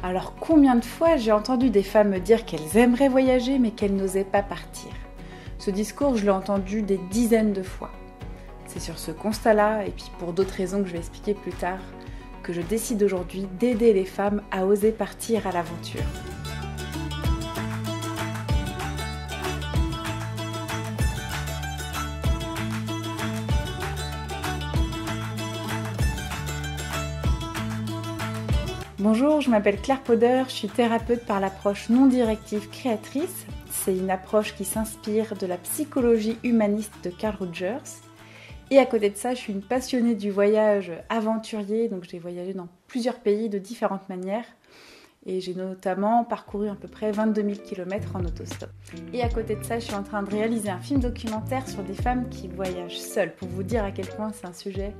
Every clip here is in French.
Alors combien de fois j'ai entendu des femmes me dire qu'elles aimeraient voyager mais qu'elles n'osaient pas partir? Ce discours, je l'ai entendu des dizaines de fois. C'est sur ce constat-là, et puis pour d'autres raisons que je vais expliquer plus tard, que je décide aujourd'hui d'aider les femmes à oser partir à l'aventure. Bonjour, je m'appelle Claire Poder, je suis thérapeute par l'approche non directive créatrice. C'est une approche qui s'inspire de la psychologie humaniste de Carl Rogers. Et à côté de ça, je suis une passionnée du voyage aventurier, donc j'ai voyagé dans plusieurs pays de différentes manières. Et j'ai notamment parcouru à peu près 22 000 km en autostop. Et à côté de ça, je suis en train de réaliser un film documentaire sur des femmes qui voyagent seules, pour vous dire à quel point c'est un sujet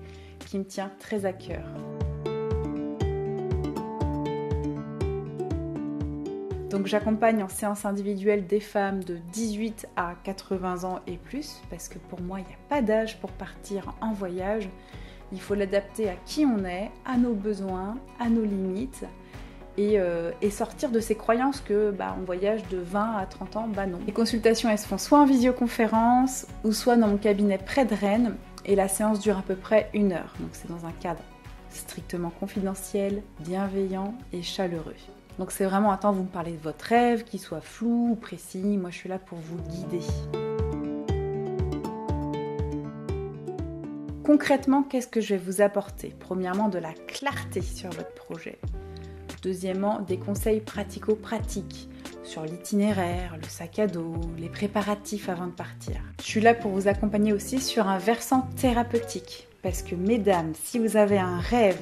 qui me tient très à cœur. Donc j'accompagne en séance individuelle des femmes de 18 à 80 ans et plus, parce que pour moi, il n'y a pas d'âge pour partir en voyage. Il faut l'adapter à qui on est, à nos besoins, à nos limites, et sortir de ces croyances que on voyage de 20 à 30 ans, non. Les consultations, elles se font soit en visioconférence, ou soit dans mon cabinet près de Rennes, et la séance dure à peu près 1 heure. Donc c'est dans un cadre strictement confidentiel, bienveillant et chaleureux. Donc c'est vraiment un temps où vous me parlez de votre rêve, qu'il soit flou ou précis. Moi, je suis là pour vous guider. Concrètement, qu'est-ce que je vais vous apporter? Premièrement, de la clarté sur votre projet. Deuxièmement, des conseils pratico-pratiques sur l'itinéraire, le sac à dos, les préparatifs avant de partir. Je suis là pour vous accompagner aussi sur un versant thérapeutique. Parce que mesdames, si vous avez un rêve,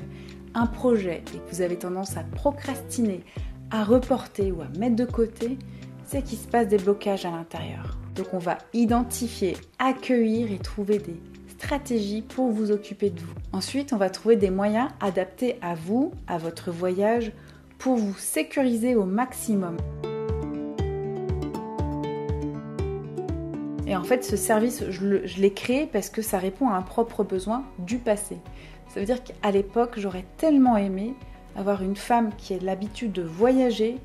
un projet et que vous avez tendance à procrastiner, à reporter ou à mettre de côté, c'est qu'il se passe des blocages à l'intérieur. Donc on va identifier, accueillir et trouver des stratégies pour vous occuper de vous. Ensuite, on va trouver des moyens adaptés à vous, à votre voyage, pour vous sécuriser au maximum. Et en fait, ce service, je l'ai créé parce que ça répond à un propre besoin du passé. Ça veut dire qu'à l'époque, j'aurais tellement aimé avoir une femme qui ait l'habitude de voyager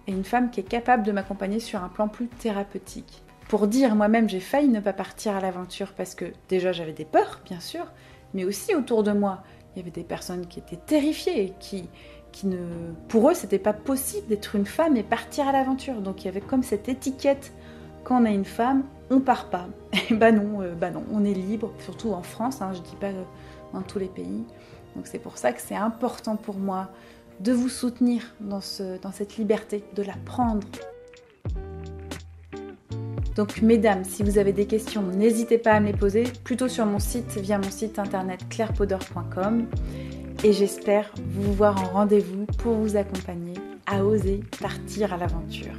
et une femme qui est capable de m'accompagner sur un plan plus thérapeutique. Pour dire, moi-même, j'ai failli ne pas partir à l'aventure parce que déjà, j'avais des peurs, bien sûr, mais aussi autour de moi, il y avait des personnes qui étaient terrifiées, pour eux, c'était pas possible d'être une femme et partir à l'aventure. Donc il y avait comme cette étiquette, quand on est une femme, on part pas. Et non, on est libre, surtout en France, je dis pas dans tous les pays. Donc c'est pour ça que c'est important pour moi de vous soutenir dans cette liberté, de la prendre. Donc mesdames, si vous avez des questions, n'hésitez pas à me les poser, plutôt sur mon site, via mon site internet clairepoder.com. Et j'espère vous voir en rendez-vous pour vous accompagner à oser partir à l'aventure.